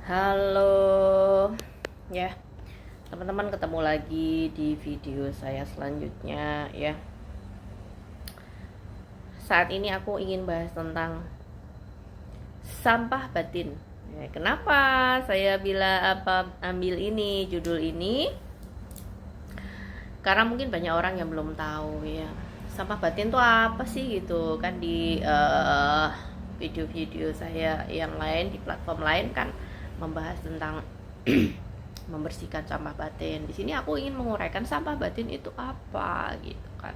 Halo, ya teman-teman, ketemu lagi di video saya selanjutnya ya. Saat ini aku ingin bahas tentang sampah batin. Kenapa saya ambil ini judul ini? Karena mungkin banyak orang yang belum tahu ya. Sampah batin itu apa sih gitu kan, di video-video saya yang lain di platform lain kan membahas tentang membersihkan sampah batin. Di sini aku ingin menguraikan sampah batin itu apa gitu kan.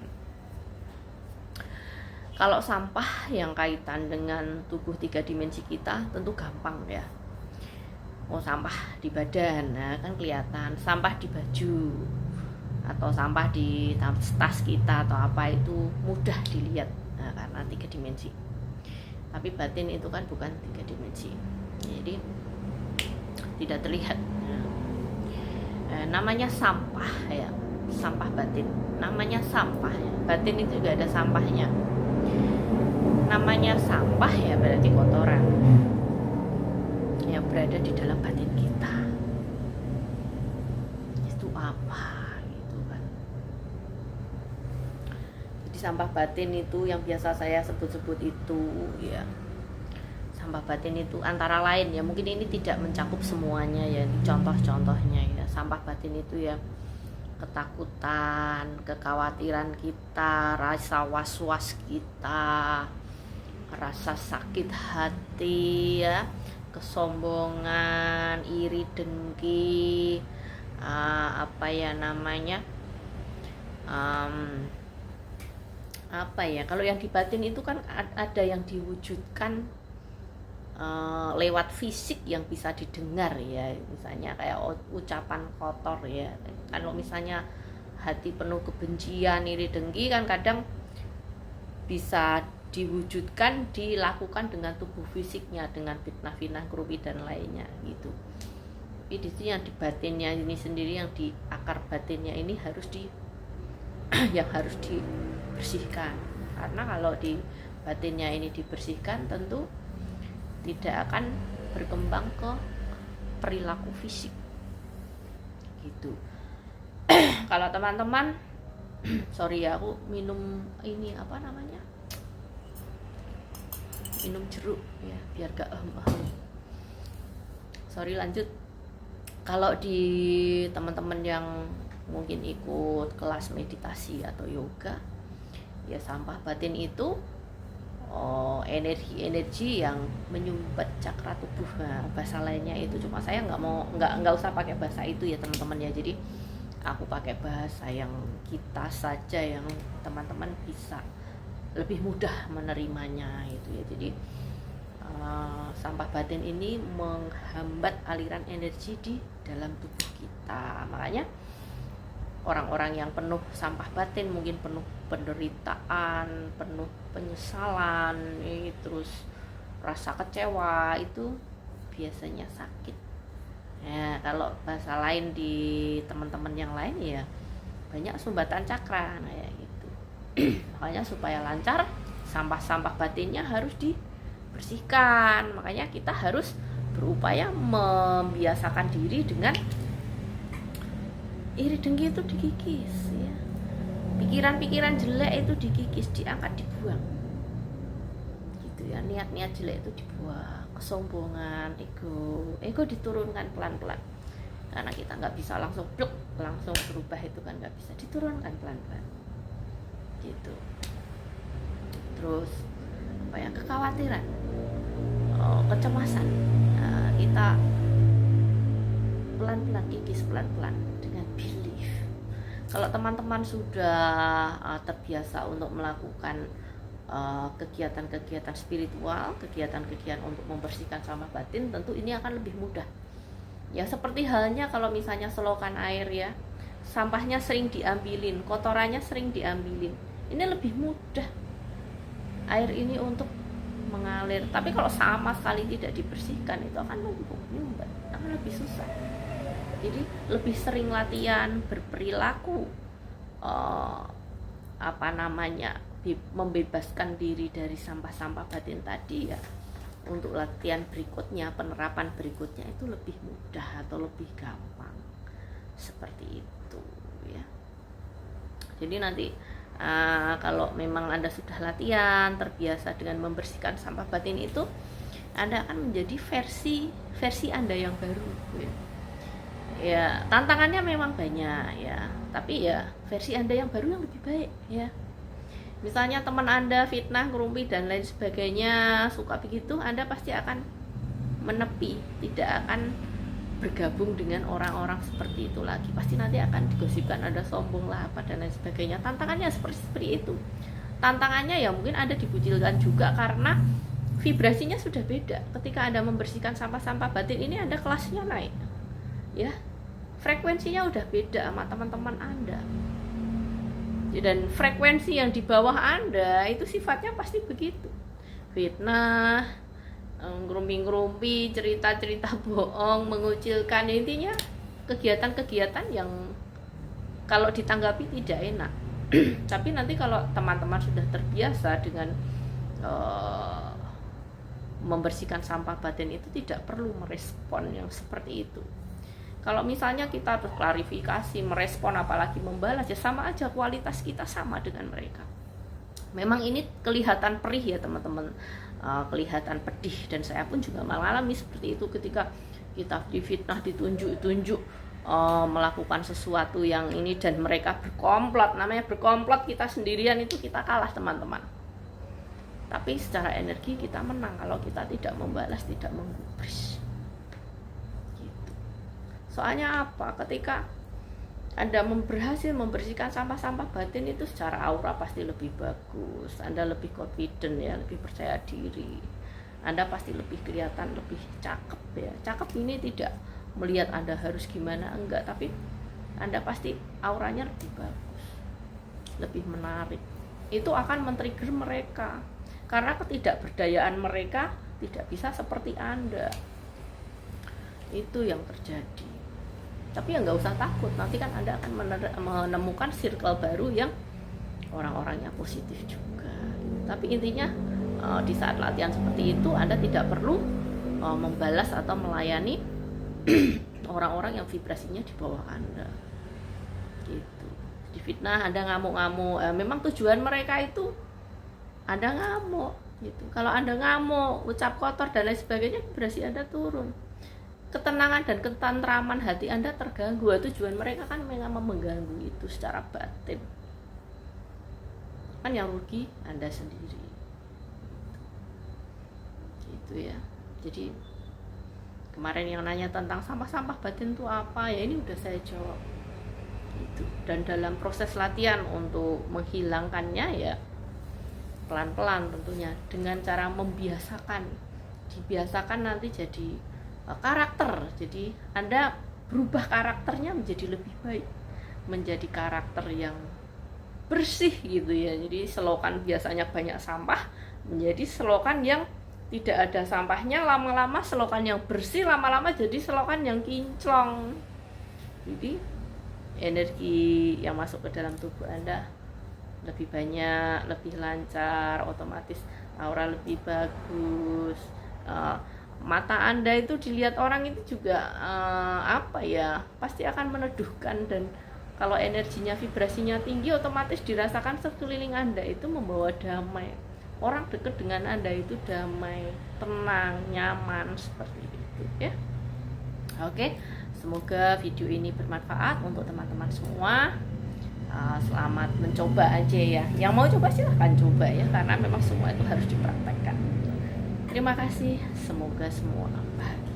Kalau sampah yang kaitan dengan tubuh tiga dimensi kita tentu gampang ya. Oh, sampah di badan, nah kan kelihatan. Sampah di baju atau sampah di tas kita atau apa itu mudah dilihat, nah, karena tiga dimensi. Tapi batin itu kan bukan tiga dimensi, jadi tidak terlihat. Namanya sampah ya, sampah batin. Namanya sampah ya. Batin itu juga ada sampahnya. Namanya sampah ya, berarti kotoran yang berada di dalam batin kita. Itu apa gitu kan. Jadi sampah batin itu yang biasa saya sebut-sebut itu ya. Sampah batin itu antara lain ya, mungkin ini tidak mencakup semuanya ya, contoh-contohnya ya. Sampah batin itu ya ketakutan, kekhawatiran kita, rasa was-was kita, rasa sakit hati ya, kesombongan, iri dengki, apa ya namanya, apa ya, kalau yang di batin itu kan ada yang diwujudkan lewat fisik yang bisa didengar ya, misalnya kayak ucapan kotor ya. Kalau misalnya hati penuh kebencian, iri dengki kan kadang bisa diwujudkan, dilakukan dengan tubuh fisiknya, dengan fitnah-fitnah, kerupi dan lainnya gitu. Tapi di sini yang di batinnya ini sendiri, yang di akar batinnya ini harus yang harus dibersihkan. Karena kalau di batinnya ini dibersihkan, tentu tidak akan berkembang ke perilaku fisik gitu. Kalau teman-teman sorry ya, aku minum ini apa namanya, minum jeruk ya biar gak sorry, lanjut. Kalau di teman-teman yang mungkin ikut kelas meditasi atau yoga ya, sampah batin itu energi yang menyumbat cakra tubuh. Nah, bahasa lainnya itu, cuma saya nggak usah pakai bahasa itu ya teman-teman ya. Jadi aku pakai bahasa yang kita saja, yang teman-teman bisa lebih mudah menerimanya itu ya. Jadi sampah batin ini menghambat aliran energi di dalam tubuh kita. Makanya orang-orang yang penuh sampah batin, mungkin penuh penderitaan, penuh penyesalan, terus rasa kecewa, itu biasanya sakit. Ya, kalau bahasa lain di teman-teman yang lain ya banyak sumbatan cakra, nah ya gitu. Makanya supaya lancar, sampah-sampah batinnya harus dibersihkan. Makanya kita harus berupaya membiasakan diri dengan iri dengki itu dikikis ya. Pikiran-pikiran jelek itu dikikis, diangkat, dibuang gitu ya. Niat-niat jelek itu dibuang. Kesombongan, ego diturunkan pelan-pelan, karena kita nggak bisa langsung berubah, itu kan nggak bisa, diturunkan pelan-pelan gitu. Terus apa ya, kekhawatiran, kecemasan, kita pelan-pelan kikis, pelan-pelan dengan belief. Kalau teman-teman sudah terbiasa untuk melakukan kegiatan-kegiatan spiritual, kegiatan-kegiatan untuk membersihkan sampah batin, tentu ini akan lebih mudah ya. Seperti halnya kalau misalnya selokan air ya, sampahnya sering diambilin, kotorannya sering diambilin, ini lebih mudah air ini untuk mengalir. Tapi kalau sama sekali tidak dibersihkan, itu akan numpuk, nyumbat, akan lebih susah. Jadi lebih sering latihan berperilaku membebaskan diri dari sampah-sampah batin tadi ya, untuk latihan berikutnya, penerapan berikutnya itu lebih mudah atau lebih gampang, seperti itu ya. Jadi nanti kalau memang Anda sudah latihan, terbiasa dengan membersihkan sampah batin itu, Anda akan menjadi versi Anda yang baru ya. Ya, tantangannya memang banyak ya, tapi ya versi Anda yang baru yang lebih baik ya. Misalnya teman Anda fitnah, ngerumpi dan lain sebagainya, suka begitu, Anda pasti akan menepi, tidak akan bergabung dengan orang-orang seperti itu lagi. Pasti nanti akan digosipkan Anda sombong lah apa dan lain sebagainya. Tantangannya seperti itu. Tantangannya ya mungkin Anda dibucilkan juga karena vibrasinya sudah beda. Ketika Anda membersihkan sampah-sampah batin ini, Anda kelasnya naik ya, frekuensinya udah beda sama teman-teman Anda. Dan frekuensi yang di bawah Anda itu sifatnya pasti begitu, fitnah, ngerumpi-ngerumpi, cerita-cerita bohong, mengucilkan, intinya kegiatan-kegiatan yang kalau ditanggapi tidak enak. Tapi nanti kalau teman-teman sudah terbiasa dengan membersihkan sampah batin itu, tidak perlu merespon yang seperti itu. Kalau misalnya kita harus klarifikasi, merespon, apalagi membalas, ya sama aja, kualitas kita sama dengan mereka. Memang ini kelihatan perih ya teman-teman, kelihatan pedih, dan saya pun juga mengalami seperti itu ketika kita difitnah, ditunjuk melakukan sesuatu yang ini dan mereka berkomplot. Namanya berkomplot, kita sendirian itu kita kalah teman-teman. Tapi secara energi kita menang kalau kita tidak membalas, tidak menggubris. Soalnya apa? Ketika Anda berhasil membersihkan sampah-sampah batin itu, secara aura pasti lebih bagus, Anda lebih confident ya, lebih percaya diri, Anda pasti lebih kelihatan lebih cakep ya. Cakep ini tidak melihat Anda harus gimana, enggak, tapi Anda pasti auranya lebih bagus, lebih menarik. Itu akan men-trigger mereka, karena ketidakberdayaan mereka tidak bisa seperti Anda. Itu yang terjadi. Tapi ya nggak usah takut, nanti kan Anda akan menemukan circle baru yang orang-orangnya positif juga. Tapi intinya di saat latihan seperti itu, Anda tidak perlu membalas atau melayani orang-orang yang vibrasinya di bawah Anda gitu. Di fitnah Anda ngamuk-ngamuk, memang tujuan mereka itu Anda ngamuk gitu. Kalau Anda ngamuk, ucap kotor dan lain sebagainya, vibrasi Anda turun, ketenangan dan ketentraman hati Anda terganggu. Tujuan mereka kan memang mengganggu itu secara batin, kan yang rugi Anda sendiri gitu ya. Jadi kemarin yang nanya tentang sampah-sampah batin itu apa ya, ini udah saya jawab gitu. Dan dalam proses latihan untuk menghilangkannya ya pelan-pelan tentunya, dengan cara membiasakan, dibiasakan nanti jadi karakter. Jadi Anda berubah karakternya menjadi lebih baik, menjadi karakter yang bersih gitu ya. Jadi selokan biasanya banyak sampah menjadi selokan yang tidak ada sampahnya, lama-lama selokan yang bersih, lama-lama jadi selokan yang kinclong. Jadi energi yang masuk ke dalam tubuh Anda lebih banyak, lebih lancar, otomatis aura lebih bagus. Mata Anda itu dilihat orang itu juga pasti akan meneduhkan, dan kalau energinya, vibrasinya tinggi, otomatis dirasakan sekeliling Anda itu membawa damai. Orang dekat dengan Anda itu damai, tenang, nyaman, seperti itu ya. Oke, semoga video ini bermanfaat untuk teman-teman semua. Selamat mencoba aja ya. Yang mau coba silahkan coba ya, karena memang semua itu harus dipraktekkan. Terima kasih, semoga semua bahagia.